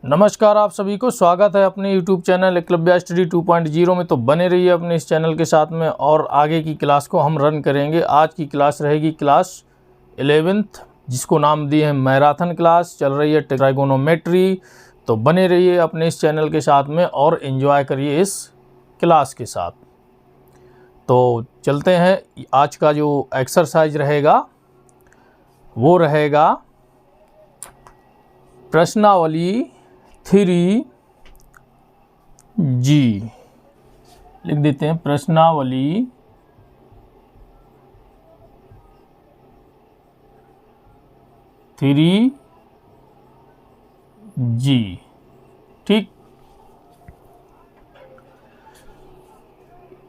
नमस्कार, आप सभी को स्वागत है अपने YouTube चैनल एकलव्य स्टडी 2.0 में। तो बने रहिए अपने इस चैनल के साथ में और आगे की क्लास को हम रन करेंगे। आज की क्लास रहेगी क्लास 11th, जिसको नाम दिए हैं मैराथन क्लास। चल रही है ट्राइगोनोमेट्री। तो बने रहिए अपने इस चैनल के साथ में और एंजॉय करिए इस क्लास के साथ। तो चलते हैं। आज का जो एक्सरसाइज रहेगा वो रहेगा प्रश्नावली 3G। लिख देते हैं प्रश्नावली 3G। ठीक,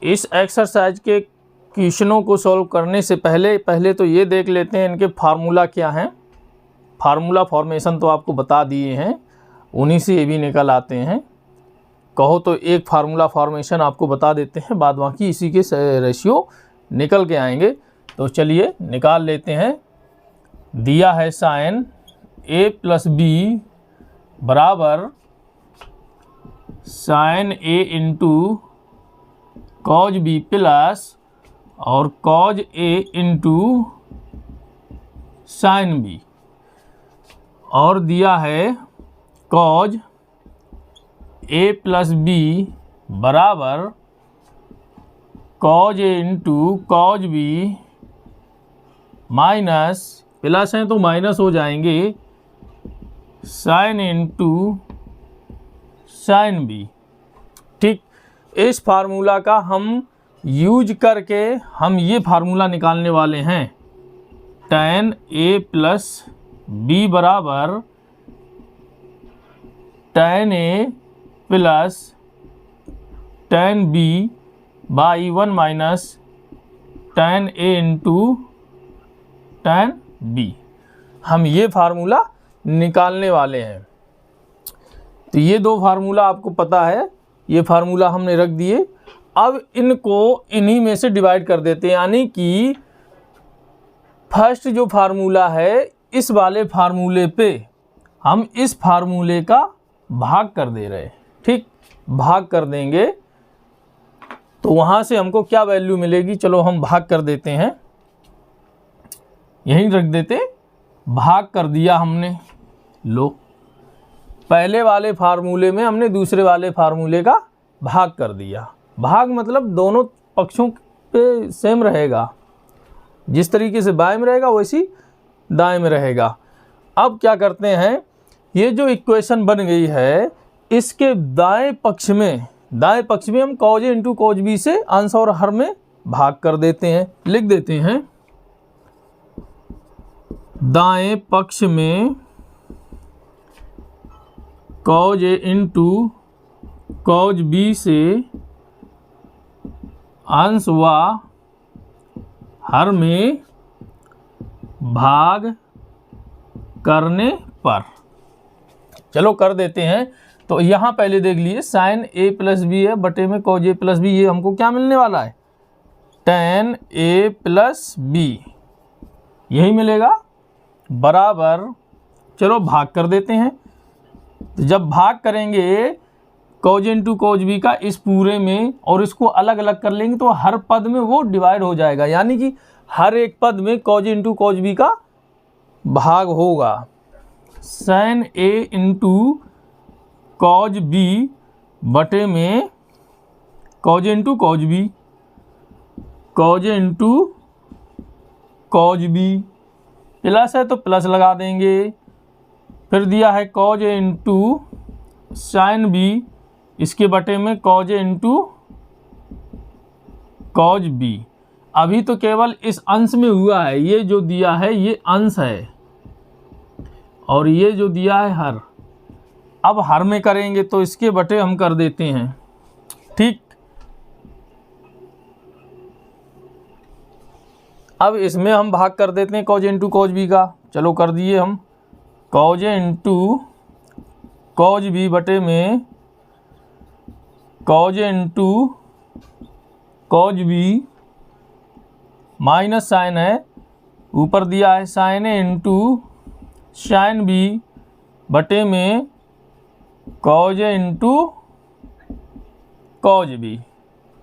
इस एक्सरसाइज के क्वेश्चनों को सॉल्व करने से पहले तो ये देख लेते हैं इनके फार्मूला क्या हैं। फार्मूला फॉर्मेशन तो आपको बता दिए हैं, उन्हीं से ये भी निकल आते हैं। कहो तो एक फार्मूला फॉर्मेशन आपको बता देते हैं, बाद बाकी इसी के रेशियो निकल के आएंगे। तो चलिए निकाल लेते हैं। दिया है साइन a प्लस बी बराबर sine a into cos B plus और cos a into sine B, और दिया है कॉज a प्लस बी बराबर cos a into cos B minus, plus हैं तो माइनस हो जाएंगे, साइन इंटू साइन बी। ठीक, इस फार्मूला का हम यूज करके हम ये फार्मूला निकालने वाले हैं। tan a प्लस बी बराबर tan a plus tan b by 1 minus tan a into tan b। हम ये फार्मूला निकालने वाले हैं। तो ये दो फार्मूला आपको पता है, ये फार्मूला हमने रख दिए। अब इनको इन्हीं में से डिवाइड कर देते हैं, यानी कि फर्स्ट जो फार्मूला है इस वाले फार्मूले पे हम इस फार्मूले का भाग कर दे रहे हैं। ठीक, भाग कर देंगे तो वहाँ से हमको क्या वैल्यू मिलेगी, चलो हम भाग कर देते हैं, यहीं रख देते। भाग कर दिया हमने, लो पहले वाले फार्मूले में हमने दूसरे वाले फार्मूले का भाग कर दिया। भाग मतलब दोनों पक्षों पे सेम रहेगा, जिस तरीके से बाएं में रहेगा वैसी दाएं में रहेगा। अब क्या करते हैं, ये जो इक्वेशन बन गई है इसके दाएं पक्ष में हम cos a into cos B से अंश और हर में भाग कर देते हैं। लिख देते हैं दाएं पक्ष में cos a into cos B से अंश व हर में भाग करने पर। चलो कर देते हैं। तो यहाँ पहले देख लिए साइन a प्लस बी है बटे में कॉज a प्लस बी, ये हमको क्या मिलने वाला है, tan a प्लस बी, यही मिलेगा बराबर। चलो भाग कर देते हैं। तो जब भाग करेंगे कॉज इंटू कॉज बी का इस पूरे में और इसको अलग अलग कर लेंगे तो हर पद में वो डिवाइड हो जाएगा, यानी कि हर एक पद में कॉज इंटू कॉज बी का भाग होगा। Sine a into cos B बटे में cos into cos B, cos into cos B, plus है तो प्लस लगा देंगे। फिर दिया है cos a into sine B, इसके बटे में cos a into cos B. अभी तो केवल इस अंश में हुआ है, ये जो दिया है ये अंश है और ये जो दिया है हर। अब हर में करेंगे तो इसके बटे हम कर देते हैं। ठीक, अब इसमें हम भाग कर देते हैं कॉज इंटू कॉज बी का। चलो कर दिए हम, cos a into cos B बटे में cos a into cos B minus sine है, ऊपर दिया है sine a into sine B बटे में cos A into cos B.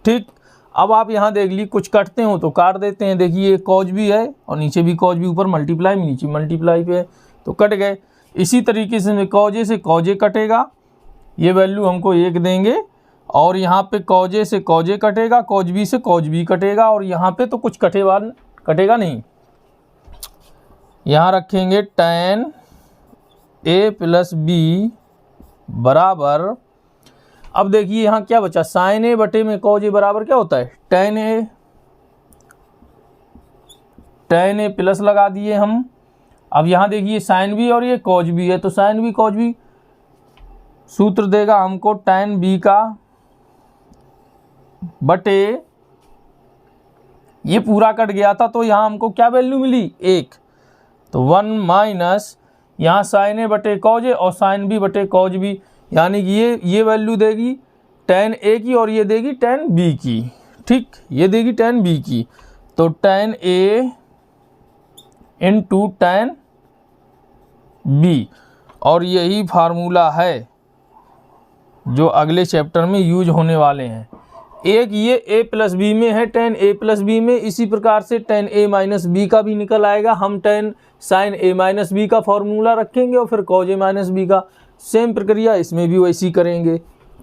ठीक, अब आप यहाँ देख ली कुछ कटते हो तो काट देते हैं। देखिए कॉज भी है और नीचे भी कॉज भी, ऊपर मल्टीप्लाई में नीचे मल्टीप्लाई पे है तो कट गए। इसी तरीके से कॉज ए से कॉज ए कटेगा, ये वैल्यू हमको 1 देंगे, और यहाँ पे कॉज ए से कॉज ए कटेगा, कॉज बी से कॉज बी कटेगा, और यहाँ पे तो कुछ कटेगा नहीं। यहाँ रखेंगे tan a प्लस बी बराबर, अब देखिए यहाँ क्या बचा, साइन ए बटे में कॉज ए बराबर क्या होता है, tan a प्लस लगा दिए हम। अब यहाँ देखिए साइन बी और ये कॉज बी है, तो साइन बी कॉज बी सूत्र देगा हमको tan b का बटे, ये पूरा कट गया था तो यहाँ हमको क्या वैल्यू मिली 1, तो 1 माइनस यहाँ साइन ए बटे कॉज ए और साइन बी बटे कॉज बी, यानी कि ये वैल्यू देगी tan a की और ये देगी tan b की। ठीक, ये देगी tan b की, तो tan a into tan b, और यही फार्मूला है जो अगले चैप्टर में यूज होने वाले हैं। एक ये a प्लस बी में है, tan a प्लस बी में, इसी प्रकार से tan a माइनस बी का भी निकल आएगा। हम tan sin a minus B का फॉर्मूला रखेंगे और फिर cos a माइनस बी का, सेम प्रक्रिया इसमें भी वैसी करेंगे,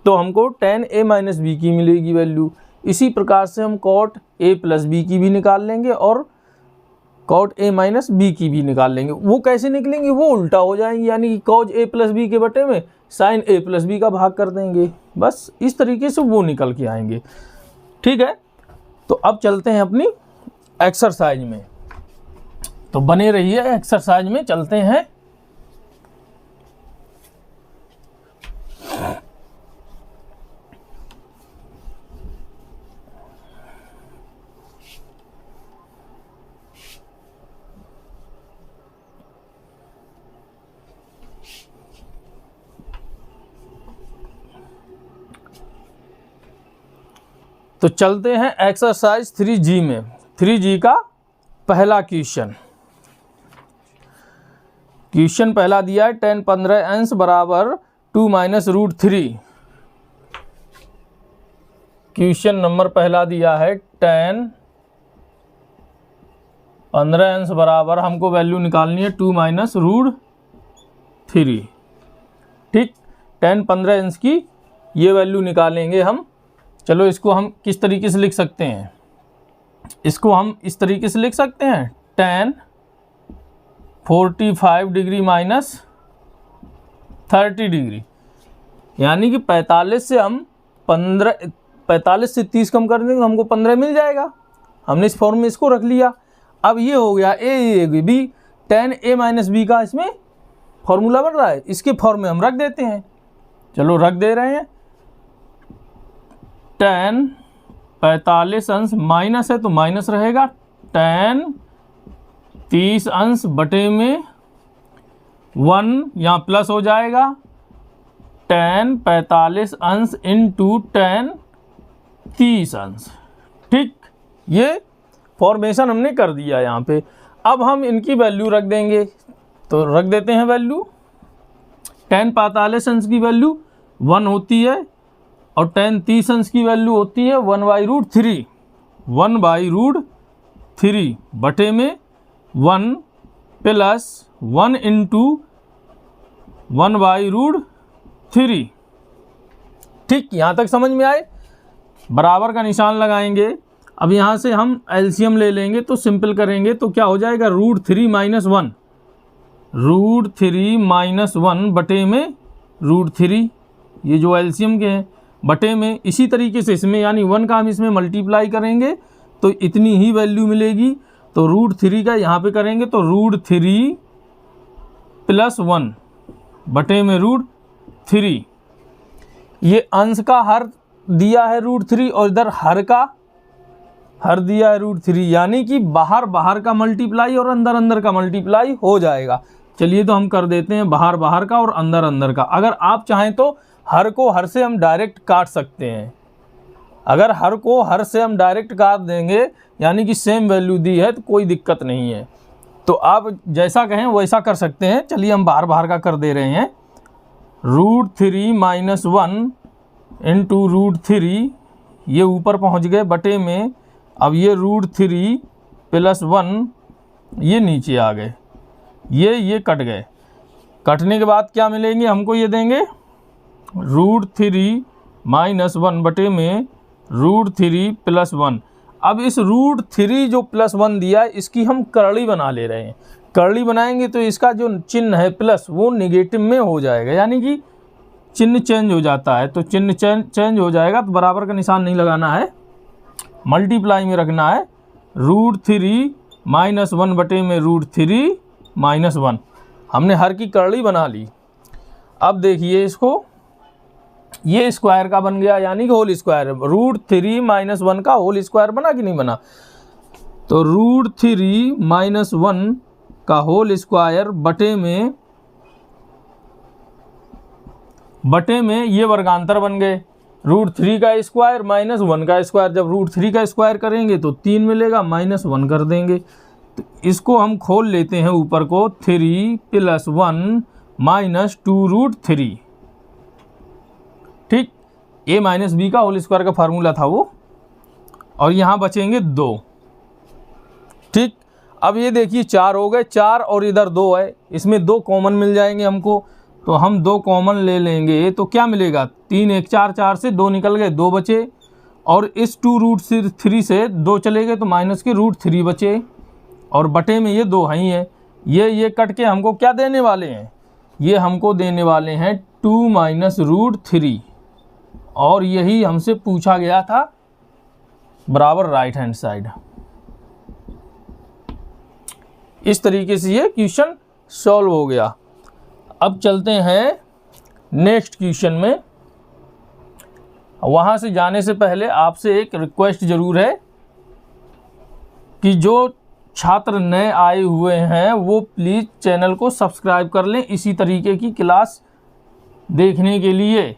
तो हमको tan a माइनस बी की मिलेगी वैल्यू। इसी प्रकार से हम cot a प्लस बी की भी निकाल लेंगे और cot a माइनस बी की भी निकाल लेंगे। वो कैसे निकलेंगे, वो उल्टा हो जाएंगे, यानी कि cos a प्लस बी के बटे में sin a प्लस बी का भाग कर देंगे, बस इस तरीके से वो निकल के आएंगे। ठीक है, तो अब चलते हैं अपनी एक्सरसाइज में, तो बने रहिए, एक्सरसाइज में चलते हैं। तो चलते हैं एक्सरसाइज 3G में। 3G का पहला क्वेश्चन पहला दिया है, tan 15 अंश बराबर 2 माइनस रूट 3। क्वेश्चन नंबर पहला दिया है tan 15 अंश बराबर, हमको वैल्यू निकालनी है 2 माइनस रूट 3। ठीक, tan 15 अंश की ये वैल्यू निकालेंगे हम। चलो इसको हम किस तरीके से लिख सकते हैं, इसको हम इस तरीके से लिख सकते हैं, tan 45 डिग्री माइनस 30 डिग्री, यानी कि 45 से हम 45 से 30 कम कर देंगे, हमको 15 मिल जाएगा। हमने इस फॉर्म में इसको रख लिया। अब ये हो गया a b, tan a minus B का इसमें फॉर्मूला बन रहा है, इसके फॉर्म में हम रख देते हैं। चलो रख दे रहे हैं, tan 45 अंश माइनस है तो माइनस रहेगा, tan 30 अंश बटे में 1 यहाँ प्लस हो जाएगा, tan 45 अंश इंटू tan 30 अंश। ठीक, ये फॉर्मेशन हमने कर दिया यहाँ पे। अब हम इनकी वैल्यू रख देंगे, तो रख देते हैं वैल्यू। tan 45 अंश की वैल्यू 1 होती है और tan 30 अंश की वैल्यू होती है 1/√3, 1/√3 बटे में 1 प्लस 1 इंटू 1/√3। ठीक, यहाँ तक समझ में आए। बराबर का निशान लगाएंगे। अब यहाँ से हम एलसीएम ले लेंगे तो सिंपल करेंगे तो क्या हो जाएगा, √3 माइनस 1, √3 माइनस 1 बटे में √3, ये जो एलसीएम के हैं बटे में। इसी तरीके से इसमें यानी 1 का हम इसमें मल्टीप्लाई करेंगे तो इतनी ही वैल्यू मिलेगी, तो √3 का यहाँ पे करेंगे तो √3 प्लस 1 बटे में √3। ये अंश का हर दिया है √3 और इधर हर का हर दिया है √3, यानी कि बाहर बाहर का मल्टीप्लाई और अंदर अंदर का मल्टीप्लाई हो जाएगा। चलिए तो हम कर देते हैं बाहर बाहर का और अंदर अंदर का। अगर आप चाहें तो हर को हर से हम डायरेक्ट काट सकते हैं। अगर हर को हर से हम डायरेक्ट काट देंगे यानी कि सेम वैल्यू दी है तो कोई दिक्कत नहीं है, तो आप जैसा कहें वैसा कर सकते हैं। चलिए हम बाहर बाहर का कर दे रहे हैं। √3 माइनस 1 इंटू √3, ये ऊपर पहुंच गए बटे में, अब ये √3 प्लस 1 ये नीचे आ गए, ये कट गए। कटने के बाद क्या मिलेंगे हमको, ये देंगे √3 माइनस 1 बटे में √3 प्लस 1। अब इस √3 जो प्लस 1 दिया है इसकी हम करड़ी बना ले रहे हैं। करड़ी बनाएंगे तो इसका जो चिन्ह है प्लस वो निगेटिव में हो जाएगा, यानी कि चिन्ह चेंज हो जाता है। तो चिन्ह चेंज हो जाएगा तो बराबर का निशान नहीं लगाना है, मल्टीप्लाई में रखना है। √3 माइनस 1 बटे में √3 माइनस 1, हमने हर की करड़ी बना ली। अब देखिए इसको, ये स्क्वायर का बन गया, यानी कि होल स्क्वायर। √3 माइनस 1 का होल स्क्वायर बना कि नहीं बना, तो √3 माइनस 1 का होल स्क्वायर बटे में ये वर्गांतर बन गए। √3 का स्क्वायर माइनस 1 का स्क्वायर, जब √3 का स्क्वायर करेंगे तो 3 मिलेगा, माइनस 1 कर देंगे। तो इसको हम खोल लेते हैं ऊपर को, 3 प्लस 1 माइनस 2√3, ठीक। a माइनस बी का होल स्क्वायर का फार्मूला था वो, और यहाँ बचेंगे 2, ठीक। अब ये देखिए 4 हो गए, 4 और इधर 2 है, इसमें 2 कॉमन मिल जाएंगे हमको, तो हम 2 कॉमन ले लेंगे तो क्या मिलेगा, 3 1 4, 4 से 2 निकल गए, 2 बचे, और इस 2√3 से 2 चले गए तो माइनस के √3 बचे, और बटे में ये 2 ही है। ये कट के हमको क्या देने वाले हैं, ये हमको देने वाले हैं 2 माइनस √3, और यही हमसे पूछा गया था, बराबर राइट हैंड साइड। इस तरीके से ये क्वेश्चन सॉल्व हो गया। अब चलते हैं नेक्स्ट क्वेश्चन में। वहाँ से जाने से पहले आपसे एक रिक्वेस्ट ज़रूर है कि जो छात्र नए आए हुए हैं वो प्लीज़ चैनल को सब्सक्राइब कर लें, इसी तरीके की क्लास देखने के लिए।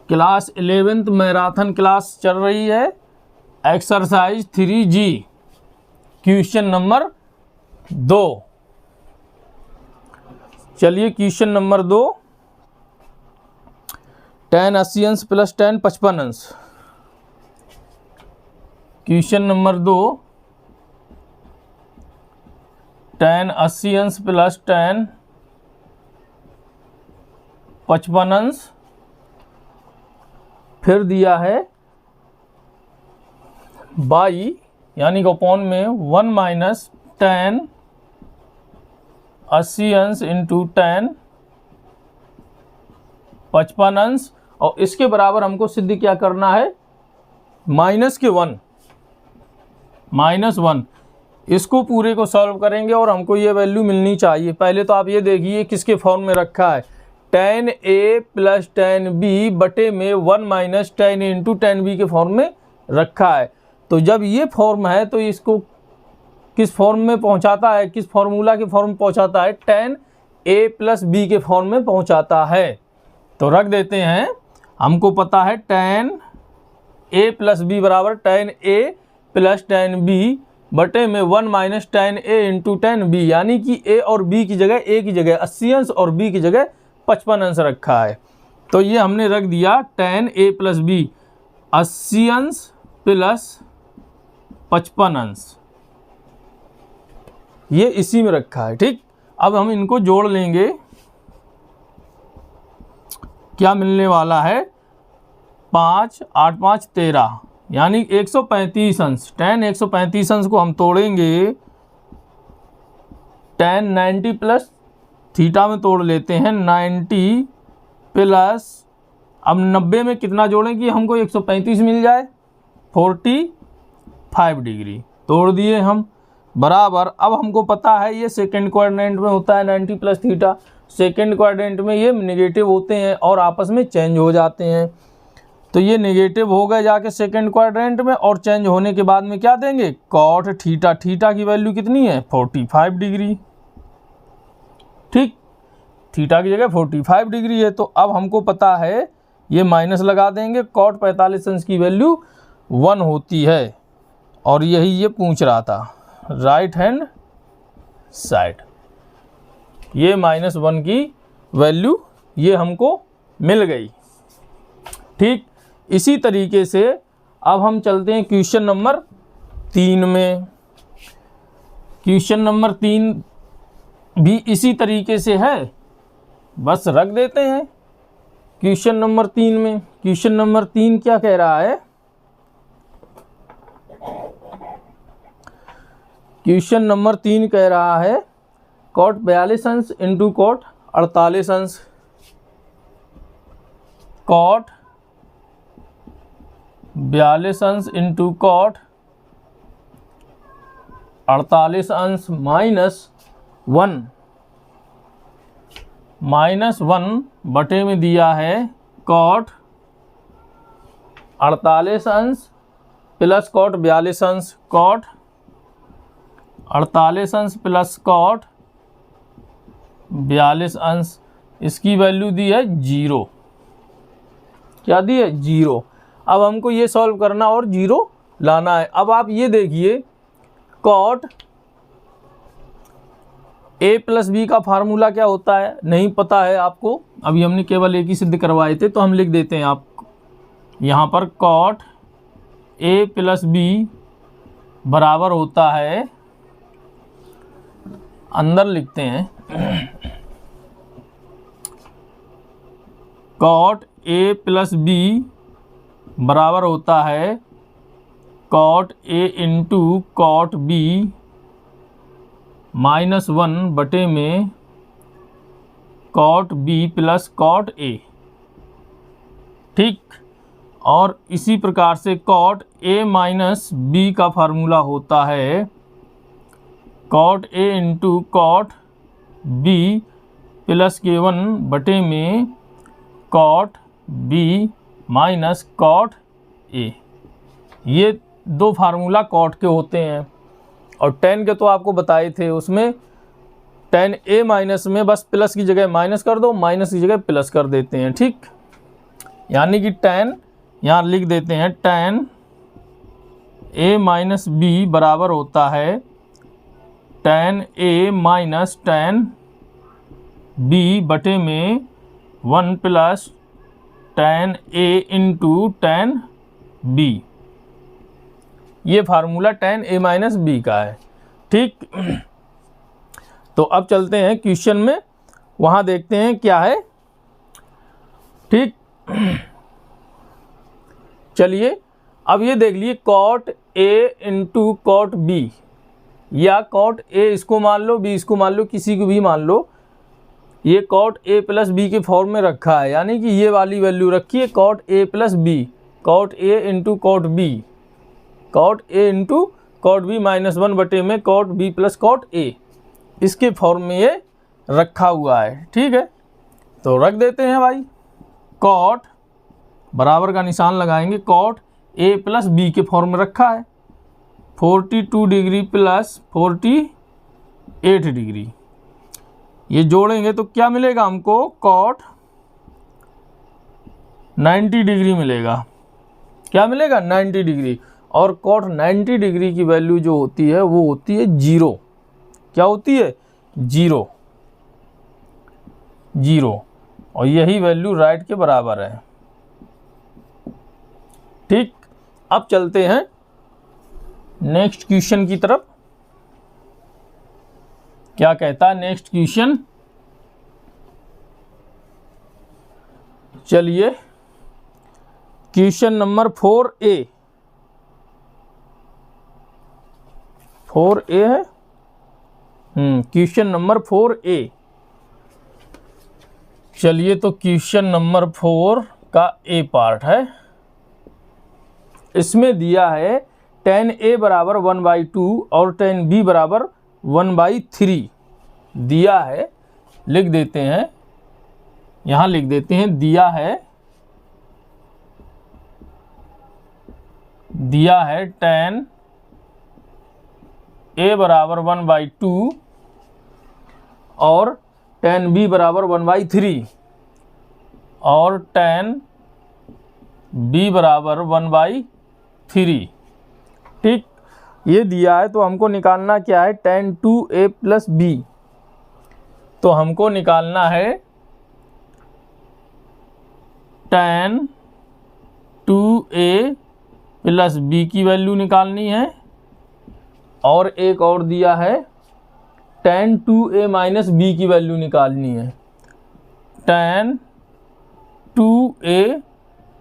क्लास 11th मैराथन क्लास चल रही है, एक्सरसाइज 3G, क्वेश्चन नंबर 2। चलिए क्वेश्चन नंबर 2, tan 80 अंश प्लस tan 55 अंश। क्वेश्चन नंबर 2, tan 80 अंश प्लस tan 55 अंश, फिर दिया है बाई, यानी कि अपॉन में 1 माइनस tan 80 अंश इंटू tan 55 अंश, और इसके बराबर हमको सिद्ध क्या करना है, -1। इसको पूरे को सॉल्व करेंगे और हमको ये वैल्यू मिलनी चाहिए। पहले तो आप ये देखिए किसके फॉर्म में रखा है, tan A plus tan B बटे में 1 minus tan A into tan B के फॉर्म में रखा है। तो जब ये फॉर्म है तो इसको किस फॉर्म में पहुंचाता है, किस फॉर्मूला के फॉर्म में पहुंचाता है, tan A प्लस B के फॉर्म में पहुंचाता है। तो रख देते हैं, हमको पता है tan A प्लस B बराबर tan A plus tan B बटे में 1 minus tan A into tan B, यानी कि A और B की जगह A की जगह 80 अंश और B की जगह 55 अंश रखा है। तो ये हमने रख दिया tan A प्लस B 80 अंश प्लस 55 अंश, ये इसी में रखा है, ठीक। अब हम इनको जोड़ लेंगे, क्या मिलने वाला है, 5 8 5 13, यानी 135 अंश। tan 135 अंश को हम तोड़ेंगे tan 90 प्लस थीटा में तोड़ लेते हैं, 90 प्लस, अब 90 में कितना जोड़ें कि हमको 135 मिल जाए, 45 डिग्री तोड़ दिए हम, बराबर। अब हमको पता है ये सेकंड क्वाड्रेंट में होता है 90 प्लस थीटा, सेकंड क्वाड्रेंट में ये नेगेटिव होते हैं और आपस में चेंज हो जाते हैं। तो ये नेगेटिव हो गए जाके सेकंड क्वाड्रेंट में, और चेंज होने के बाद में क्या देंगे, कॉट थीटा। थीटा की वैल्यू कितनी है, 45 डिग्री, ठीक। थीटा की जगह 45 डिग्री है। तो अब हमको पता है, ये माइनस लगा देंगे, कॉट 45 अंश की वैल्यू 1 होती है, और यही ये पूछ रहा था, राइट हैंड साइड। ये -1 की वैल्यू ये हमको मिल गई। ठीक, इसी तरीके से अब हम चलते हैं क्वेश्चन नंबर 3 में। क्वेश्चन नंबर 3 भी इसी तरीके से है, बस रख देते हैं क्वेश्चन नंबर 3 में। क्वेश्चन नंबर 3 क्या कह रहा है? क्वेश्चन नंबर 3 कह रहा है कॉट 42 अंश इंटू कॉट 48 अंश, कॉट 42 अंश इंटू कॉट 48 अंश माइनस वन बटे में दिया है कॉट 48 अंश प्लस कॉट 42 अंश, कॉट 48 अंश प्लस कॉट 42 अंश, इसकी वैल्यू दी है 0। क्या दी है? 0। अब हमको ये सॉल्व करना और 0 लाना है। अब आप ये देखिए, कॉट a प्लस बी का फार्मूला क्या होता है, नहीं पता है आपको, अभी हमने केवल एक ही सिद्ध करवाए थे, तो हम लिख देते हैं आप यहाँ पर कॉट a प्लस बी बराबर होता है, अंदर लिखते हैं कॉट a प्लस बी बराबर होता है cot a into cot b -1 बटे में cot b plus cot a। ठीक, और इसी प्रकार से कॉट a माइनस b का फार्मूला होता है cot a into cot b plus k1 बटे में cot b minus cot a। ये दो फार्मूला कॉट के होते हैं, और tan के तो आपको बताए थे, उसमें tan a माइनस में बस प्लस की जगह माइनस कर दो, माइनस की जगह प्लस कर देते हैं। ठीक, यानी कि tan यहाँ लिख देते हैं tan a माइनस b बराबर होता है tan a minus tan b बटे में 1 plus tan a into tan b। ये formula tan a minus b का है। ठीक, तो अब चलते हैं क्वेश्चन में, वहाँ देखते हैं क्या है। ठीक, चलिए अब ये देख लिए cot a into cot b, या कॉट a इसको मान लो, b इसको मान लो, किसी को भी मान लो, ये कॉट a प्लस बी के फॉर्म में रखा है, यानी कि ये वाली वैल्यू रखी है cot a plus B, cot a into cot b, cot a into cot b -1 बटे में cot b plus cot a, इसके फॉर्म में ये रखा हुआ है। ठीक है, तो रख देते हैं भाई, कॉट बराबर का निशान लगाएंगे, कॉट a प्लस b के फॉर्म में रखा है 42 डिग्री प्लस 48 डिग्री, ये जोड़ेंगे तो क्या मिलेगा हमको, कॉट 90 डिग्री मिलेगा। क्या मिलेगा? 90 डिग्री। और कॉट 90 डिग्री की वैल्यू जो होती है वो होती है 0। क्या होती है? 0। और यही वैल्यू राइट के बराबर है। ठीक, अब चलते हैं नेक्स्ट क्वेश्चन की तरफ। क्या कहता है नेक्स्ट क्वेश्चन? चलिए क्वेश्चन नंबर 4A है। Question number 4A। चलिए तो क्वेश्चन नंबर 4 का A पार्ट है। इसमें दिया है tan A बराबर 1/2 और tan B बराबर 1/3 दिया है। लिख देते हैं, यहाँ लिख देते हैं, दिया है tan A बराबर 1/2 और tan B बराबर 1/3 और tan B बराबर 1/3। ठीक, ये दिया है तो हमको निकालना क्या है, tan 2A प्लस B। तो हमको निकालना है tan 2a प्लस b की वैल्यू निकालनी है, और एक और दिया है tan 2a माइनस b की वैल्यू निकालनी है, tan 2a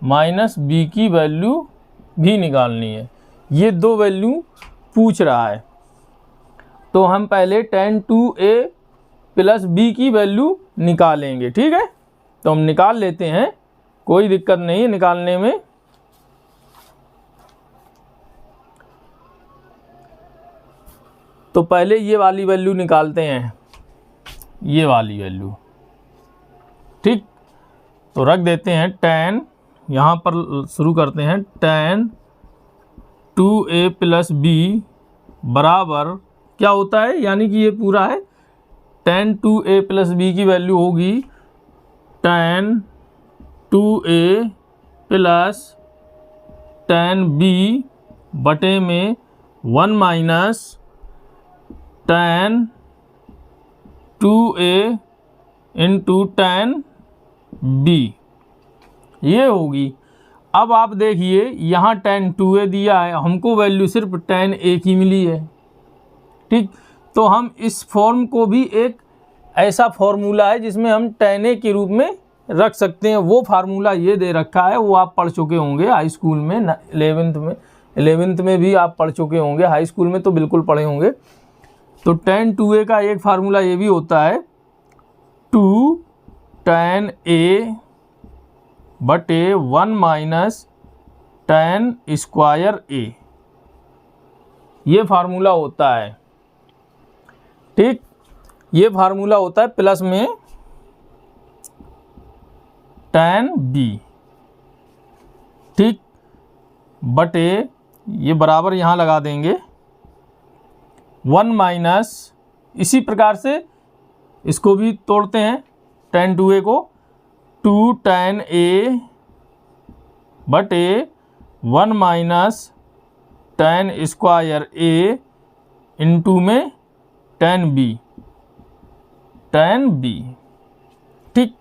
माइनस b की वैल्यू भी निकालनी है। ये दो वैल्यू पूछ रहा है, तो हम पहले tan 2a प्लस b की वैल्यू निकालेंगे। ठीक है, तो हम निकाल लेते हैं, कोई दिक्कत नहीं है निकालने में। तो पहले ये वाली वैल्यू निकालते हैं, ये वाली वैल्यू। ठीक, तो रख देते हैं tan, यहाँ पर शुरू करते हैं tan 2a प्लस b बराबर क्या होता है, यानी कि ये पूरा है tan 2a प्लस b की वैल्यू होगी tan 2a plus tan b बटे में 1 minus tan 2a into tan b, ये होगी। अब आप देखिए यहाँ tan 2a दिया है, हमको वैल्यू सिर्फ tan a की मिली है। ठीक, तो हम इस फॉर्म को भी एक ऐसा फॉर्मूला है जिसमें हम tan a के रूप में रख सकते हैं। वो फार्मूला ये दे रखा है, वो आप पढ़ चुके होंगे हाई स्कूल में, 11th में भी आप पढ़ चुके होंगे, हाई स्कूल में तो बिल्कुल पढ़े होंगे। तो tan 2a का एक फार्मूला ये भी होता है 2 tan a बटे 1 माइनस tan स्क्वायर a, ये फार्मूला होता है। ठीक, ये फार्मूला होता है प्लस में tan b। ठीक, बटे ये बराबर यहाँ लगा देंगे 1 माइनस, इसी प्रकार से इसको भी तोड़ते हैं tan 2a को, 2 tan a बटे 1 minus tan square a into में tan b, tan b। ठीक,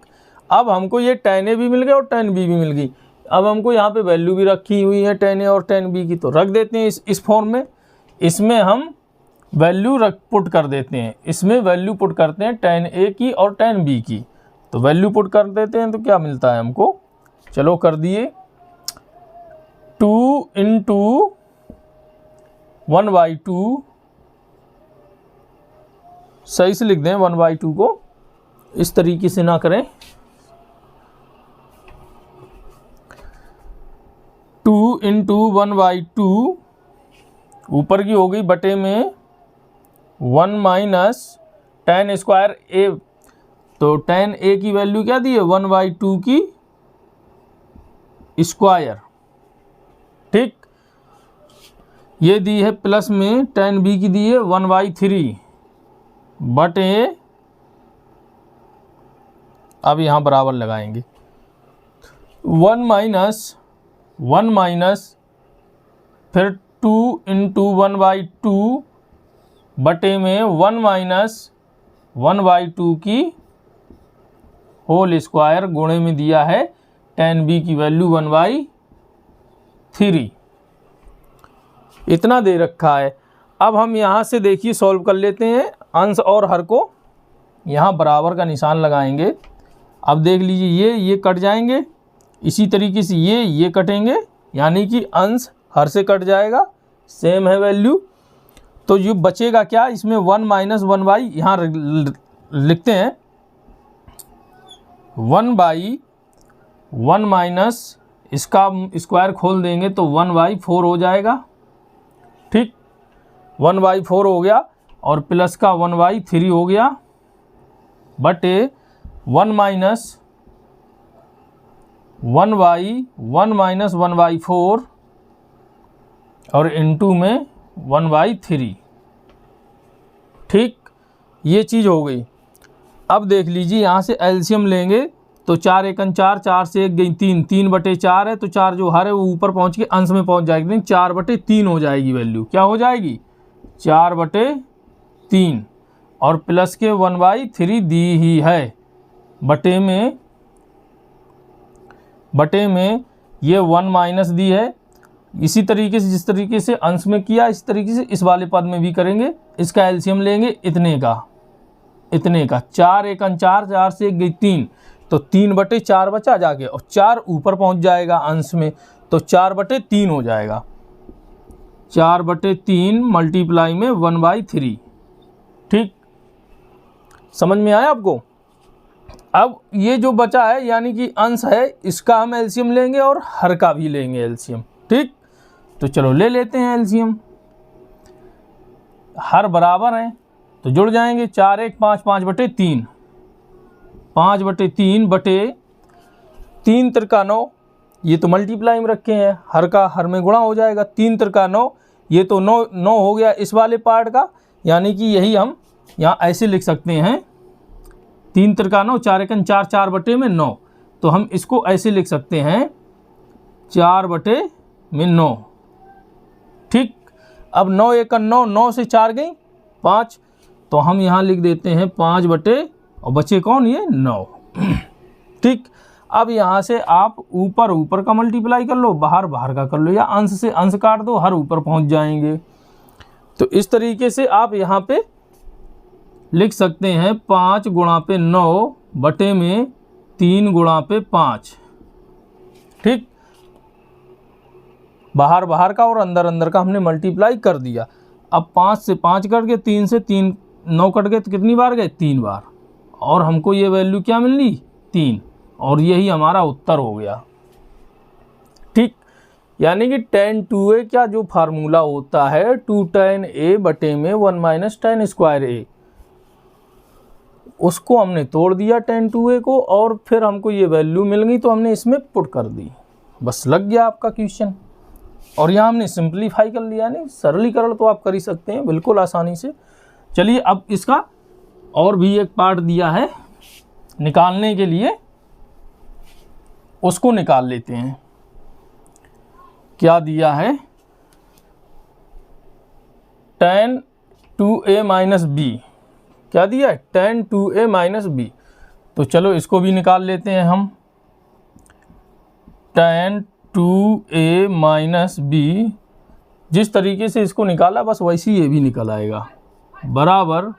अब हमको ये tan a भी मिल गया और tan b भी मिल गई। अब हमको यहाँ पे वैल्यू भी रखी हुई है tan a और tan b की, तो रख देते हैं इस फॉर्म में। इसमें हम वैल्यू पुट कर देते हैं, इसमें वैल्यू पुट करते हैं tan a की और tan b की। तो वैल्यू पुट कर देते हैं तो क्या मिलता है हमको, चलो कर दिए, 2 इंटू 1/2, सही से लिख दें 1/2 को, इस तरीके से ना करें, 2 इंटू 1/2 ऊपर की हो गई बटे में 1 माइनस tan स्क्वायर a, तो tan a की वैल्यू क्या दी है 1/2 की स्क्वायर। ठीक, ये दी है प्लस में tan b की दी है 1/3 बटे, अब यहाँ बराबर लगाएंगे 1 माइनस फिर 2 इंटू 1/2 बटे में 1 माइनस 1/2 की होल स्क्वायर गुणे में दिया है tan b की वैल्यू 1/3, इतना दे रखा है। अब हम यहाँ से देखिए सॉल्व कर लेते हैं, अंश और हर को यहाँ बराबर का निशान लगाएंगे। अब देख लीजिए ये कट जाएंगे, इसी तरीके से ये कटेंगे, यानी कि अंश हर से कट जाएगा, सेम है वैल्यू। तो ये बचेगा क्या, इसमें 1 माइनस 1/, यहाँ लिखते हैं 1/1 माइनस, इसका स्क्वायर खोल देंगे तो 1/4 हो जाएगा। ठीक, 1/4 हो गया और प्लस का 1/3 हो गया बटे 1 माइनस 1/4 और इंटू में 1/3। ठीक, ये चीज़ हो गई। अब देख लीजिए यहाँ से एलसीएम लेंगे तो 4 एकन 4, 4 से 1 गई 3, 3/4 है, तो 4 जो हर है वो ऊपर पहुँच के अंश में पहुँच जाएगी, 4/3 हो जाएगी वैल्यू। क्या हो जाएगी 4/3, और प्लस के 1/3 दी ही है, बटे में बटे में ये 1 माइनस दी है। इसी तरीके से जिस तरीके से अंश में किया इस तरीके से इस वाले पद में भी करेंगे। इसका एलसीएम लेंगे इतने का 4 एक 4, 4 से 1 गई 3, तो 3/4 बचा जाके, और 4 ऊपर पहुंच जाएगा अंश में, तो 4/3 हो जाएगा। 4/3 मल्टीप्लाई में 1/3। ठीक, समझ में आया आपको? अब ये जो बचा है यानी कि अंश है, इसका हम एलसीएम लेंगे और हर का भी लेंगे एलसीएम। ठीक, तो चलो ले लेते हैं एलसीएम। हर बराबर हैं तो जुड़ जाएंगे। 4 1 5, 5/3, 5/3 बटे 3 त्रिका 9, ये तो मल्टीप्लाई में रखे हैं, हर का हर में गुणा हो जाएगा। 3 त्रिका 9, ये तो 9 हो गया इस वाले पार्ट का, यानी कि यही हम यहाँ ऐसे लिख सकते हैं। 3 त्रिका 9, 4 1 4, 4/9, तो हम इसको ऐसे लिख सकते हैं 4/9। ठीक, अब 9 1 9, 9 से 4 गई 5, तो हम यहाँ लिख देते हैं 5 और बचे कौन, ये 9। ठीक, अब यहाँ से आप ऊपर का मल्टीप्लाई कर लो, बाहर का कर लो, या अंश से अंश काट दो, हर ऊपर पहुँच जाएंगे। तो इस तरीके से आप यहाँ पे लिख सकते हैं 5 गुणा पे 9 बटे में 3 गुणा पे 5। ठीक, बाहर का और अंदर का हमने मल्टीप्लाई कर दिया। अब 5 से 5 कट गए, 3 से 3 9 कट गए, तो कितनी बार गए, 3 बार, और हमको ये वैल्यू क्या मिली, 3, और यही हमारा उत्तर हो गया। ठीक, यानी कि tan 2a का जो फार्मूला होता है 2 tan a बटे में 1 माइनस tan स्क्वायर a, उसको हमने तोड़ दिया tan 2a को, और फिर हमको ये वैल्यू मिल गई तो हमने इसमें पुट कर दी, बस लग गया आपका क्वेश्चन। और यहाँ हमने सिंप्लीफाई कर लिया, नहीं सरलीकरण तो आप कर ही सकते हैं बिल्कुल आसानी से। चलिए अब इसका और भी एक पार्ट दिया है निकालने के लिए, उसको निकाल लेते हैं। क्या दिया है, tan 2a माइनस b, क्या दिया है, tan 2a माइनस b। तो चलो इसको भी निकाल लेते हैं हम। tan 2a माइनस b, जिस तरीके से इसको निकाला बस वैसे ही ये भी निकल आएगा, बराबर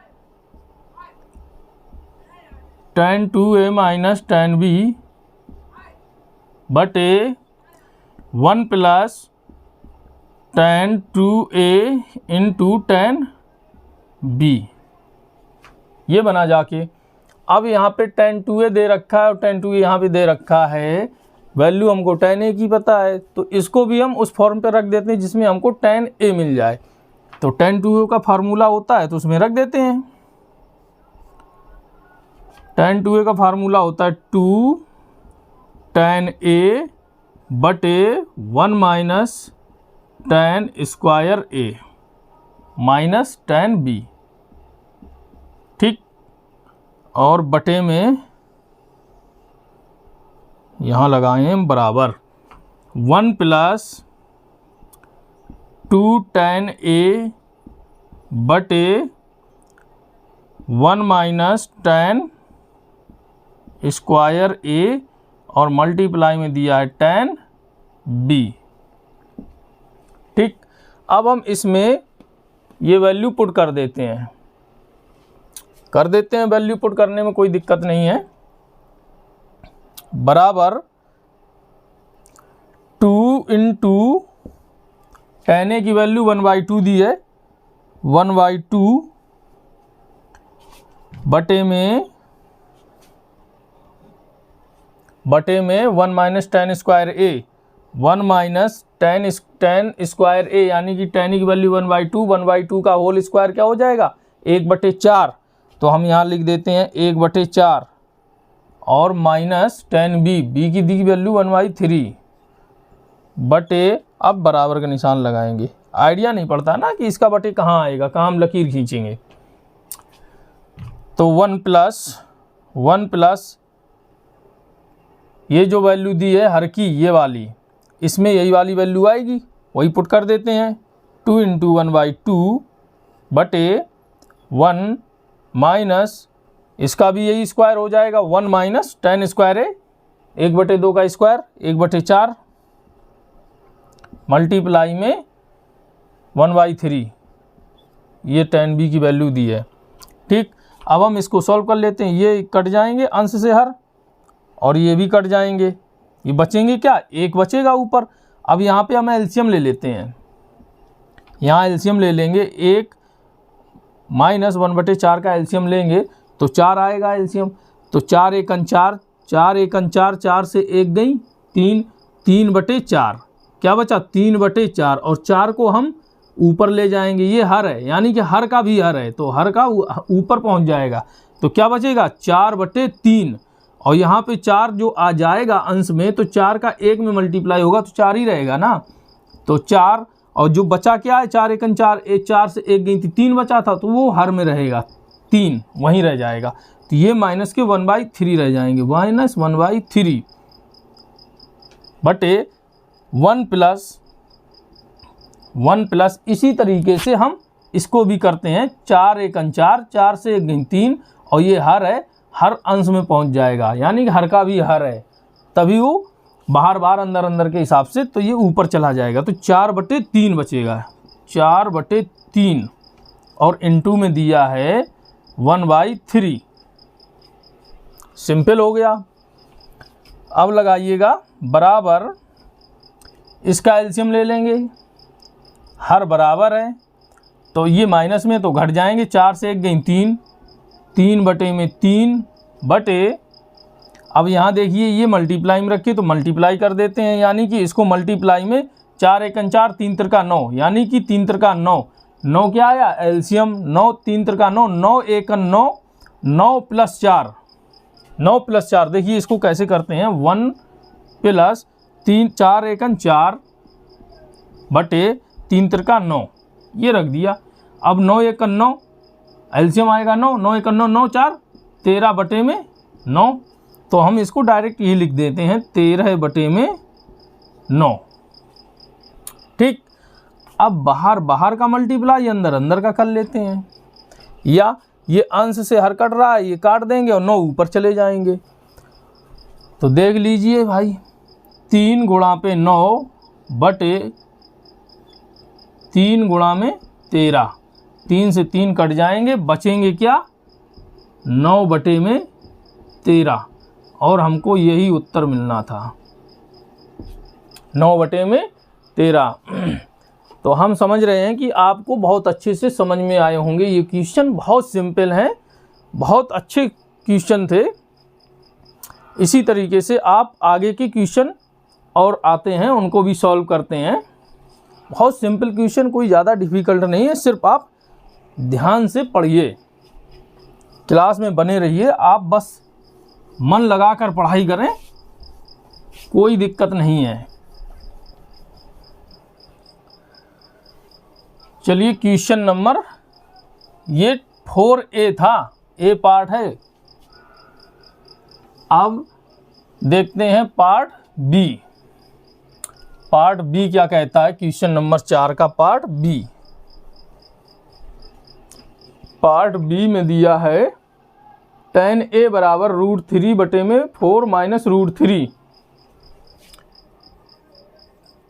tan 2a minus tan b बटे 1 plus tan 2a into tan b, ये बना जाके। अब यहाँ पे tan 2a दे रखा है और tan 2a यहाँ पे दे रखा है, वैल्यू हमको tan a की पता है, तो इसको भी हम उस फॉर्म पे रख देते हैं जिसमें हमको tan a मिल जाए। तो tan 2a का फार्मूला होता है तो उसमें रख देते हैं। tan 2a का फार्मूला होता है 2 tan a बटे 1 minus tan square a minus tan b। ठीक, और बटे में यहाँ लगाएं बराबर 1 प्लस 2 tan a बटे 1 माइनस tan स्क्वायर a, और मल्टीप्लाई में दिया है tan b। ठीक, अब हम इसमें ये वैल्यू पुट कर देते हैं, वैल्यू पुट करने में कोई दिक्कत नहीं है। बराबर 2 इंटू tan a की वैल्यू 1/2 दी है, 1/2 बटे में 1 minus tan square a, 1 minus tan square a, यानी कि tan की वैल्यू 1/2 का होल स्क्वायर क्या हो जाएगा, 1/4, तो हम यहाँ लिख देते हैं 1/4, और माइनस tan b की दी वैल्यू 1/3 बटे, अब बराबर का निशान लगाएंगे। आइडिया नहीं पड़ता ना कि इसका बटे कहाँ आएगा, कहाँ हम लकीर खींचेंगे। तो 1 प्लस ये जो वैल्यू दी है हर की, ये वाली, इसमें यही वाली वैल्यू आएगी, वही पुट कर देते हैं। 2 इंटू 1/2 बटे 1 माइनस, इसका भी यही स्क्वायर हो जाएगा, 1 माइनस tan स्क्वायर a, 1/2 का स्क्वायर 1/4 मल्टीप्लाई में 1/3, ये tan b की वैल्यू दी है। ठीक, अब हम इसको सॉल्व कर लेते हैं। ये कट जाएंगे अंश से हर, और ये भी कट जाएंगे, ये बचेंगे क्या, 1 बचेगा ऊपर। अब यहाँ पे हम एलसीएम ले लेते हैं, यहाँ एलसीएम ले लेंगे, 1 माइनस 1/4 का एलसीएम लेंगे तो 4 आएगा एलसीएम। तो 4 एकन 4, 4 एकन 4, 4 से 1 गई 3, 3/4 क्या बचा 3/4, और 4 को हम ऊपर ले जाएंगे, ये हर है यानी कि हर का भी हर है, तो हर का ऊपर पहुंच जाएगा। तो क्या बचेगा 4/3, और यहाँ पे 4 जो आ जाएगा अंश में, तो 4 का 1 में मल्टीप्लाई होगा तो 4 ही रहेगा ना। तो 4, और जो बचा क्या है 4 एकन 4, 4 से 1 गई थी 3 बचा था, तो वो हर में रहेगा 3 वहीं रह जाएगा। तो ये माइनस के 1/3 रह जाएंगे, माइनस 1/3 बटे 1 प्लस इसी तरीके से हम इसको भी करते हैं। 4 एकन 4, 4 से 1 गई 3, और ये हर है, हर अंश में पहुंच जाएगा यानी कि हर का भी हर है, तभी वो बाहर बाहर अंदर अंदर के हिसाब से, तो ये ऊपर चला जाएगा। तो 4/3 बचेगा, 4/3, और इनटू में दिया है 1/3। सिंपल हो गया। अब लगाइएगा बराबर, इसका एलसीएम ले लेंगे, हर बराबर है तो ये माइनस में तो घट जाएंगे, 4 से 1 गई 3, 3/3 बटे, अब यहाँ देखिए ये मल्टीप्लाई में रखिए तो मल्टीप्लाई कर देते हैं, यानी कि इसको मल्टीप्लाई में 4 एकन 4, 3 त्रिका 9, यानी कि 3 त्रिका 9, 9 क्या आया एलसीएम 9, 3 त्रिका 9, 9 एकन 9, 9 प्लस 4, 9 प्लस 4, देखिए इसको कैसे करते हैं, 1 प्लस 3, 4 एकन 4 बटे 3 त्रिका 9, ये रख दिया। अब 9 एकन 9, एलसीएम आएगा 9, 9 एकन 9, 9 4 13/9, तो हम इसको डायरेक्ट ये लिख देते हैं 13/9। ठीक, अब बाहर बाहर का मल्टीप्लाई अंदर अंदर का कर लेते हैं, या ये अंश से हर कट रहा है, ये काट देंगे और 9 ऊपर चले जाएंगे। तो देख लीजिए भाई, 3 गुणा पे 9 बटे 3 गुणा में 13, 3 से 3 कट जाएंगे, बचेंगे क्या 9/13, और हमको यही उत्तर मिलना था 9/13। तो हम समझ रहे हैं कि आपको बहुत अच्छे से समझ में आए होंगे। ये क्वेश्चन बहुत सिंपल हैं, बहुत अच्छे क्वेश्चन थे। इसी तरीके से आप आगे के क्वेश्चन और आते हैं उनको भी सॉल्व करते हैं। बहुत सिंपल क्वेश्चन, कोई ज़्यादा डिफ़िकल्ट नहीं है, सिर्फ आप ध्यान से पढ़िए, क्लास में बने रहिए, आप बस मन लगाकर पढ़ाई करें, कोई दिक्कत नहीं है। चलिए क्वेश्चन नंबर, ये 4A था, ए पार्ट है। अब देखते हैं पार्ट बी। पार्ट बी क्या कहता है, क्वेश्चन नंबर 4 का पार्ट बी। पार्ट बी में दिया है tan A बराबर √3/4 माइनस √3।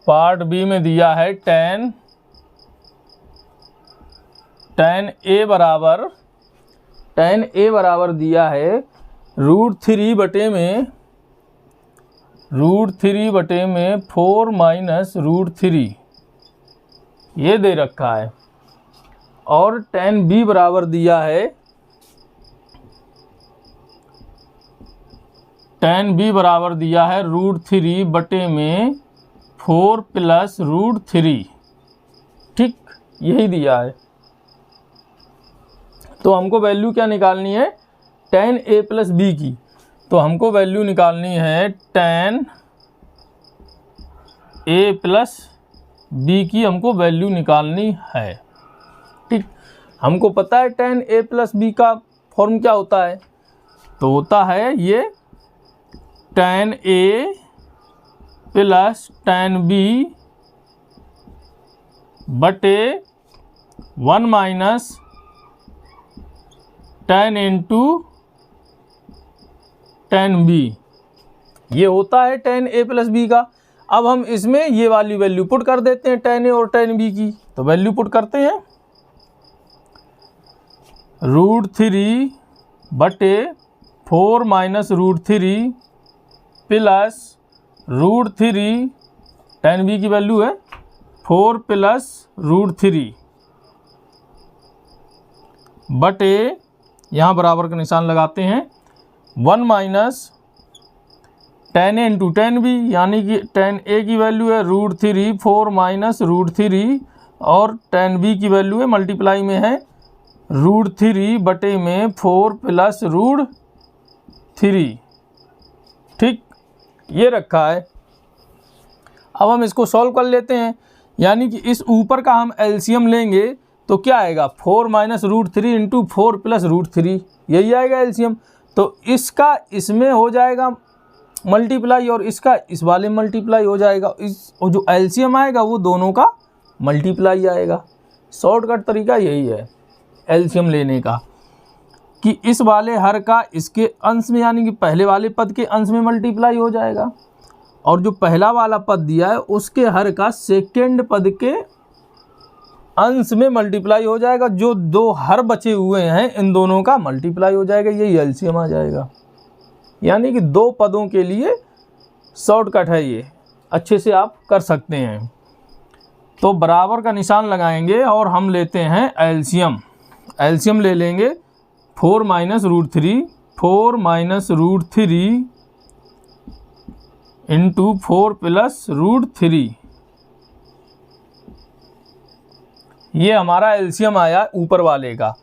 पार्ट बी में दिया है tan A बराबर दिया है √3/4 माइनस √3, ये दे रखा है। और tan B बराबर दिया है, tan B बराबर दिया है √3/4 प्लस √3। ठीक, यही दिया है। तो हमको वैल्यू क्या निकालनी है, tan A प्लस B की। तो हमको वैल्यू निकालनी है tan A प्लस B की, हमको वैल्यू निकालनी है। ठीक, हमको पता है tan A प्लस B का फॉर्म क्या होता है, तो होता है ये tan A plus tan B बटे 1 minus tan into tan B, ये होता है tan a प्लस बी का। अब हम इसमें ये वाली वैल्यू पुट कर देते हैं tan a और tan b की। तो वैल्यू पुट करते हैं, √3/4 माइनस √3 प्लस √3, tan b की वैल्यू है 4 प्लस √3 बटे, यहाँ बराबर का निशान लगाते हैं, 1 minus tan a into tan b, यानी कि tan a की वैल्यू है √3 4 माइनस √3 और tan b की वैल्यू है मल्टीप्लाई में है √3 बटे में 4 प्लस √3। ठीक, ये रखा है। अब हम इसको सॉल्व कर लेते हैं, यानी कि इस ऊपर का हम एलसीएम लेंगे तो क्या आएगा 4 माइनस √3 इंटू 4 प्लस √3, यही आएगा एलसीएम। तो इसका इसमें हो जाएगा मल्टीप्लाई और इसका इस वाले मल्टीप्लाई हो जाएगा, और जो एलसीएम आएगा वो दोनों का मल्टीप्लाई आएगा। शॉर्टकट तरीका यही है एलसीएम लेने का, कि इस वाले हर का इसके अंश में, यानी कि पहले वाले पद के अंश में मल्टीप्लाई हो जाएगा, और जो पहला वाला पद दिया है उसके हर का सेकेंड पद के अंश में मल्टीप्लाई हो जाएगा। जो दो हर बचे हुए हैं इन दोनों का मल्टीप्लाई हो जाएगा, यही एलसीएम आ जाएगा। यानी कि दो पदों के लिए शॉर्टकट है, ये अच्छे से आप कर सकते हैं। तो बराबर का निशान लगाएंगे और हम लेते हैं एलसीएम। एलसीएम ले लेंगे 4 माइनस √3, 4 माइनस √3 इंटू 4 प्लस √3, ये हमारा एलसीएम आया ऊपर वाले का।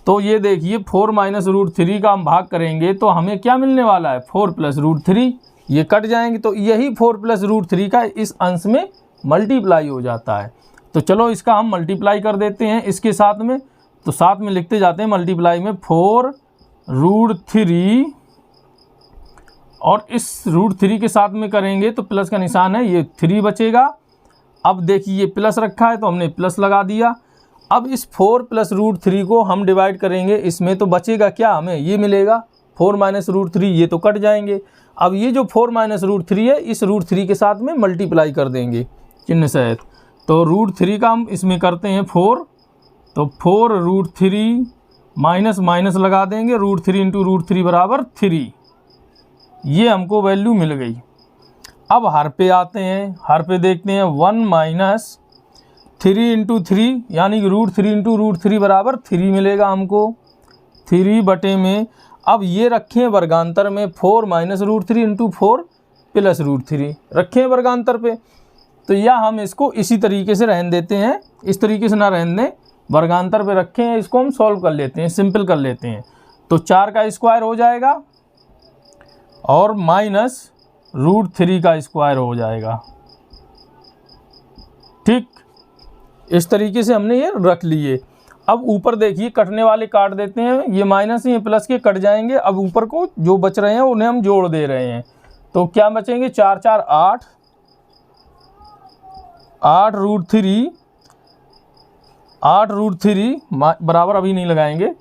तो ये देखिए 4 माइनस √3 का हम भाग करेंगे तो हमें क्या मिलने वाला है 4 प्लस √3, ये कट जाएंगे तो यही 4 प्लस √3 का इस अंश में मल्टीप्लाई हो जाता है। तो चलो इसका हम मल्टीप्लाई कर देते हैं इसके साथ में, तो साथ में लिखते जाते हैं मल्टीप्लाई में 4 √3 और इस √3 के साथ में करेंगे तो प्लस का निशान है, ये 3 बचेगा। अब देखिए ये प्लस रखा है तो हमने प्लस लगा दिया। अब इस 4 प्लस √3 को हम डिवाइड करेंगे इसमें, तो बचेगा क्या, हमें ये मिलेगा 4 माइनस √3, ये तो कट जाएंगे। अब ये जो 4 माइनस √3 है इस √3 के साथ में मल्टीप्लाई कर देंगे चिन्ह सहित, तो √3 का हम इसमें करते हैं 4, तो 4 √3 माइनस माइनस लगा देंगे, √3 इंटू √3 बराबर 3, ये हमको वैल्यू मिल गई। अब हर पे आते हैं, हर पे देखते हैं 1 माइनस 3 इंटू 3, यानी कि √3 इंटू √3 बराबर 3 मिलेगा हमको, 3 बटे में। अब ये रखें वर्गांतर में 4 माइनस √3 इंटू 4 प्लस √3 रखें वर्गांतर पे, तो या हम इसको इसी तरीके से रहने देते हैं, इस तरीके से ना रहने दें, वर्गांतर पे रखें, इसको हम सॉल्व कर लेते हैं, सिंपल कर लेते हैं। तो 4 का स्क्वायर हो जाएगा और माइनस √3 का स्क्वायर हो जाएगा। ठीक, इस तरीके से हमने ये रख लिए। अब ऊपर देखिए कटने वाले काट देते हैं, ये माइनस ये प्लस के कट जाएंगे। अब ऊपर को जो बच रहे हैं उन्हें हम जोड़ दे रहे हैं, तो क्या बचेंगे 4 4 8, 8 √3, 8 √3 बराबर अभी नहीं लगाएंगे।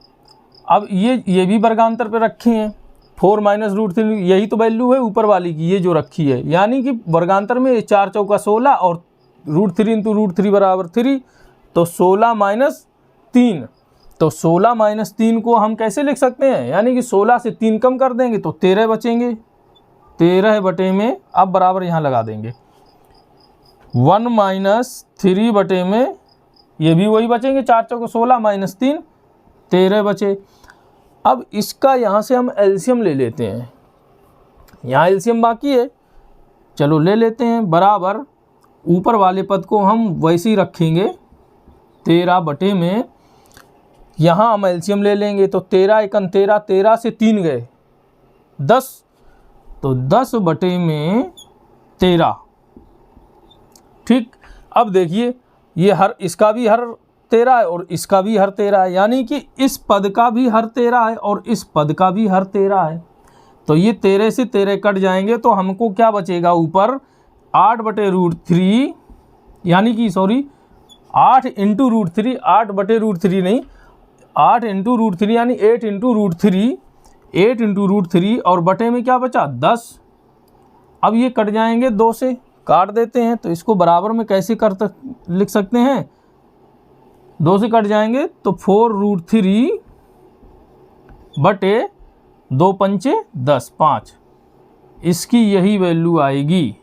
अब ये भी वर्गांतर पे रखे हैं 4 माइनस √3, यही तो वैल्यू है ऊपर वाली की, ये जो रखी है, यानी कि वर्गांतर में 4 चौका 16 और √3 इंटू √3 बराबर 3, तो 16 माइनस 3, तो 16 माइनस 3 को हम कैसे लिख सकते हैं, यानी कि 16 से 3 कम कर देंगे तो 13 बचेंगे, 13 बटे में, अब बराबर यहाँ लगा देंगे 1 माइनस 3 बटे में, ये भी वही बचेंगे, 4 चौका 16 माइनस 3, 13 बचे। अब इसका यहाँ से हम एलसीएम ले लेते हैं, यहाँ एलसीएम बाकी है, चलो ले लेते हैं। बराबर ऊपर वाले पद को हम वैसे ही रखेंगे 13 बटे में, यहाँ हम एलसीएम ले लेंगे, तो 13 एकन 13, 13 से 3 गए 10, तो 10 बटे में 13। ठीक, अब देखिए ये हर, इसका भी हर 13 है और इसका भी हर 13 है, यानी कि इस पद का भी हर 13 है और इस पद का भी हर 13 है। तो ये 13 से 13 कट जाएंगे तो हमको क्या बचेगा ऊपर 8 बटे √3, यानी कि सॉरी 8 इंटू √3, 8 बटे √3 नहीं, 8 इंटू √3 यानी 8 इंटू √3, 8 इंटू √3 और बटे में क्या बचा 10, अब ये कट जाएंगे 2 से, काट देते हैं। तो इसको बराबर में कैसे लिख सकते हैं, 2 से कट जाएंगे तो 4√3 बटे 2 पंचे 10, 5, इसकी यही वैल्यू आएगी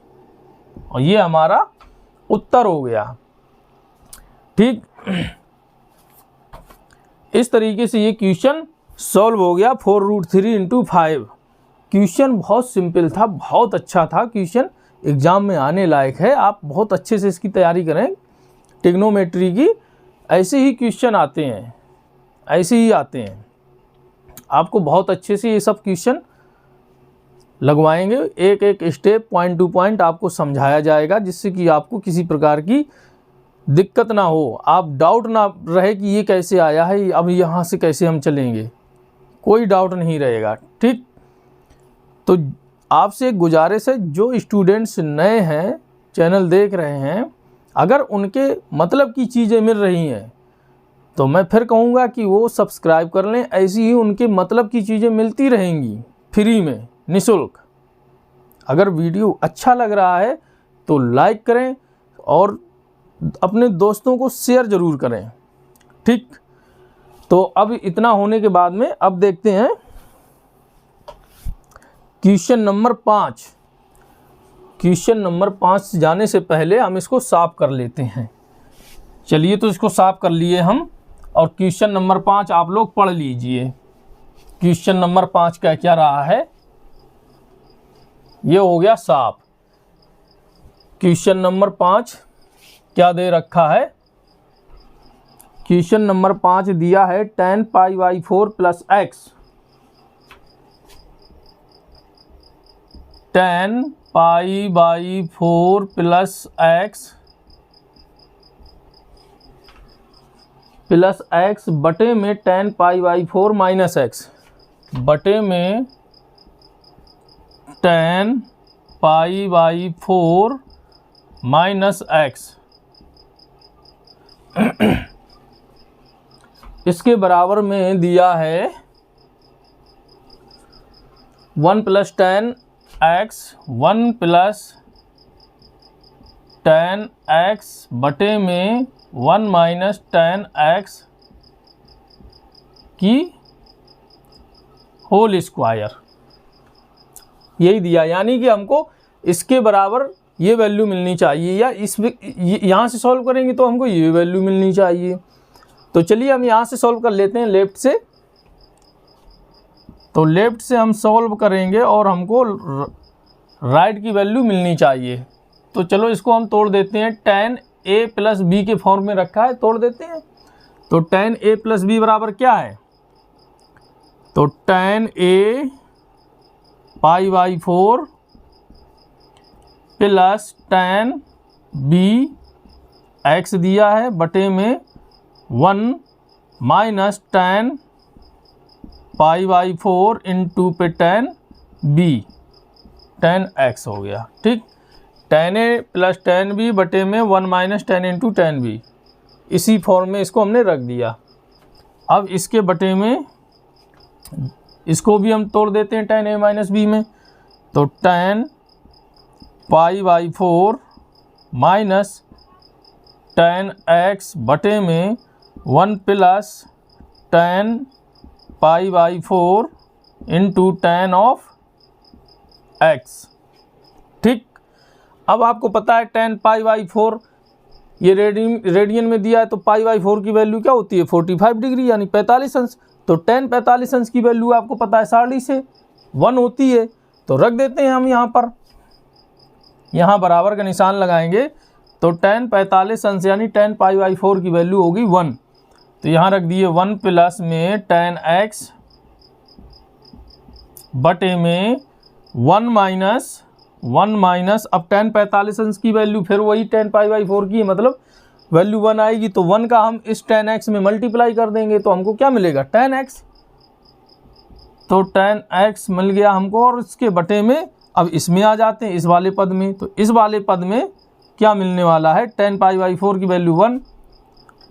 और ये हमारा उत्तर हो गया। ठीक, इस तरीके से ये क्वेश्चन सॉल्व हो गया। 4√3 इंटू 5। क्वेश्चन बहुत सिंपल था, बहुत अच्छा था क्वेश्चन, एग्ज़ाम में आने लायक है। आप बहुत अच्छे से इसकी तैयारी करें। ट्रिग्नोमेट्री की ऐसे ही क्वेश्चन आते हैं, ऐसे ही आते हैं। आपको बहुत अच्छे से ये सब क्वेश्चन लगवाएंगे, एक एक स्टेप पॉइंट टू पॉइंट आपको समझाया जाएगा, जिससे कि आपको किसी प्रकार की दिक्कत ना हो, आप डाउट ना रहे कि ये कैसे आया है, अब यहाँ से कैसे हम चलेंगे, कोई डाउट नहीं रहेगा। ठीक, तो आपसे एक गुजारिश है, जो स्टूडेंट्स नए हैं, चैनल देख रहे हैं, अगर उनके मतलब की चीज़ें मिल रही हैं तो मैं फिर कहूँगा कि वो सब्सक्राइब कर लें। ऐसी ही उनके मतलब की चीज़ें मिलती रहेंगी फ्री में, निःशुल्क। अगर वीडियो अच्छा लग रहा है तो लाइक करें और अपने दोस्तों को शेयर ज़रूर करें। ठीक, तो अब इतना होने के बाद में अब देखते हैं क्वेश्चन नंबर 5। क्वेश्चन नंबर 5 जाने से पहले हम इसको साफ कर लेते हैं। चलिए, तो इसको साफ कर लिए हम, और क्वेश्चन नंबर 5 आप लोग पढ़ लीजिए। क्वेश्चन नंबर 5 का क्या रहा है, ये हो गया साफ। क्वेश्चन नंबर 5 क्या दे रखा है, क्वेश्चन नंबर 5 दिया है tan π/4 plus x, tan π/4 plus x बटे में tan π/4 माइनस एक्स, बटे में tan π/4 माइनस एक्स, इसके बराबर में दिया है 1 plus tan x, 1 plus tan x बटे में 1 माइनस tan x की होल स्क्वायर, यही दिया। यानी कि हमको इसके बराबर ये वैल्यू मिलनी चाहिए, या यहाँ से सॉल्व करेंगे तो हमको ये वैल्यू मिलनी चाहिए। तो चलिए हम यहाँ से सॉल्व कर लेते हैं, लेफ्ट से। तो लेफ्ट से हम सॉल्व करेंगे और हमको राइट की वैल्यू मिलनी चाहिए। तो चलो इसको हम तोड़ देते हैं। tan a प्लस बी के फॉर्म में रखा है, तोड़ देते हैं। तो tan a प्लस बी बराबर क्या है, तो tan a π/4 plus tan b x दिया है बटे में 1 माइनस tan π/4 इंटू पे tan b, tan x हो गया। ठीक, tan a plus tan b बटे में 1 minus tan into tan b, इसी फॉर्म में इसको हमने रख दिया। अब इसके बटे में इसको भी हम तोड़ देते हैं tan a माइनस b में। तो tan π/4 माइनस tan x बटे में 1 plus tan π/4 into tan of x। ठीक, अब आपको पता है tan π/4 ये रेडियन में दिया है, तो π/4 की वैल्यू क्या होती है, 45 डिग्री यानी 45 अंश। तो tan 45 अंश की वैल्यू आपको पता है 60 से 1 होती है। तो रख देते हैं हम यहाँ पर, यहाँ बराबर का निशान लगाएंगे। तो tan 45 अंश यानी tan π/4 की वैल्यू होगी 1। तो यहाँ रख दिए 1 प्लस में tan x बटे में 1 माइनस अब tan 45 अंश की वैल्यू फिर वही tan π/4 की, मतलब वैल्यू 1 आएगी। तो 1 का हम इस tan x में मल्टीप्लाई कर देंगे तो हमको क्या मिलेगा, tan x। तो tan x मिल गया हमको, और इसके बटे में अब इसमें आ जाते हैं, इस वाले पद में। तो इस वाले पद में क्या मिलने वाला है, tan π/4 की वैल्यू 1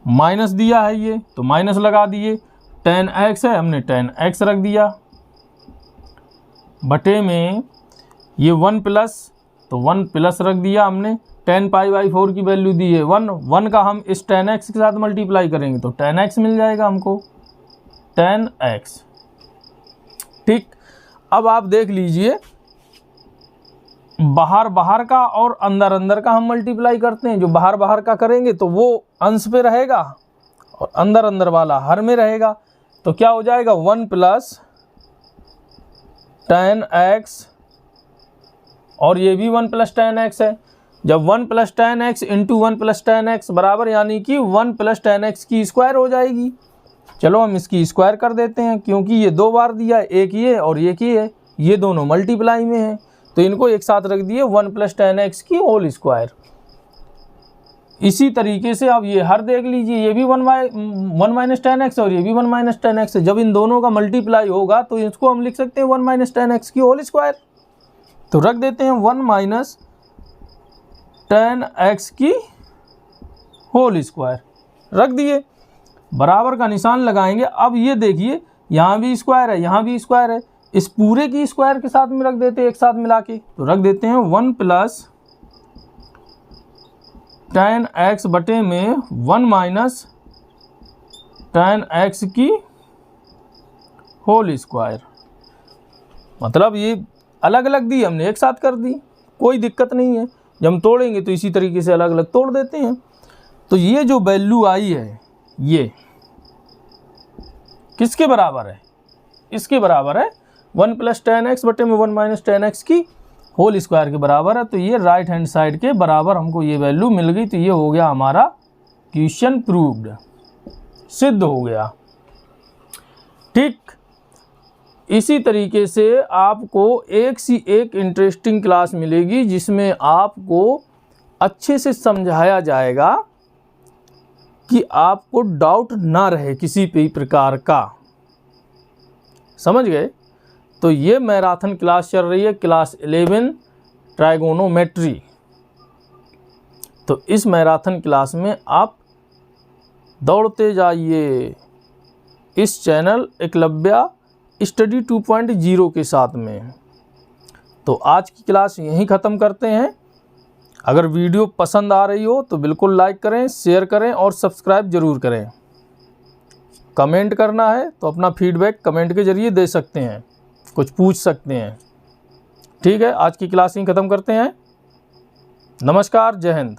माइनस दिया है ये, तो माइनस लगा दिए। tan x है, हमने tan x रख दिया बटे में ये 1 प्लस तो 1 प्लस रख दिया हमने, tan π/4 की वैल्यू दी है 1, 1 का हम इस tan x के साथ मल्टीप्लाई करेंगे तो tan x मिल जाएगा हमको, tan x। ठीक, अब आप देख लीजिए बाहर बाहर का और अंदर अंदर का हम मल्टीप्लाई करते हैं। जो बाहर बाहर का करेंगे तो वो अंश पे रहेगा और अंदर अंदर वाला हर में रहेगा। तो क्या हो जाएगा 1 प्लस tan x, और ये भी 1 प्लस tan x है। जब 1 plus tan x into 1 plus tan x बराबर यानी कि 1 प्लस tan x की स्क्वायर हो जाएगी। चलो हम इसकी स्क्वायर कर देते हैं, क्योंकि ये 2 बार दिया है, एक ये और एक ये है, ये दोनों मल्टीप्लाई में है तो इनको एक साथ रख दिए 1 प्लस tan x की होल स्क्वायर। इसी तरीके से अब ये हर देख लीजिए, ये भी 1 माइनस tan x और ये भी 1 माइनस tan x है। जब इन दोनों का मल्टीप्लाई होगा तो इसको हम लिख सकते हैं 1 माइनस tan x की होल स्क्वायर। तो रख देते हैं 1 माइनस tan x की होल स्क्वायर, रख दिए, बराबर का निशान लगाएंगे। अब ये देखिए यहाँ भी स्क्वायर है, यहाँ भी स्क्वायर है, इस पूरे की स्क्वायर के साथ में रख देते हैं एक साथ मिला के। तो रख देते हैं 1 प्लस tan x बटे में 1 माइनस tan x की होल स्क्वायर। मतलब ये अलग अलग दी हमने, एक साथ कर दी, कोई दिक्कत नहीं है। जब हम तोड़ेंगे तो इसी तरीके से अलग अलग तोड़ देते हैं। तो ये जो वैल्यू आई है ये किसके बराबर है? इसके बराबर है 1 प्लस tan x बटे में 1 माइनस tan x की होल स्क्वायर के बराबर है। तो ये राइट हैंड साइड के बराबर हमको ये वैल्यू मिल गई। तो ये हो गया हमारा क्वेश्चन प्रूव्ड, सिद्ध हो गया। ठीक, इसी तरीके से आपको एक सी एक इंटरेस्टिंग क्लास मिलेगी जिसमें आपको अच्छे से समझाया जाएगा कि आपको डाउट ना रहे किसी भी प्रकार का। समझ गए? तो ये मैराथन क्लास चल रही है, क्लास 11 ट्राइगोनोमेट्री। तो इस मैराथन क्लास में आप दौड़ते जाइए इस चैनल एकलव्य स्टडी 2.0 के साथ में। तो आज की क्लास यहीं ख़त्म करते हैं। अगर वीडियो पसंद आ रही हो तो बिल्कुल लाइक करें, शेयर करें और सब्सक्राइब ज़रूर करें। कमेंट करना है तो अपना फीडबैक कमेंट के ज़रिए दे सकते हैं, कुछ पूछ सकते हैं। ठीक है, आज की क्लास यहीं ख़त्म करते हैं। नमस्कार, जय हिंद।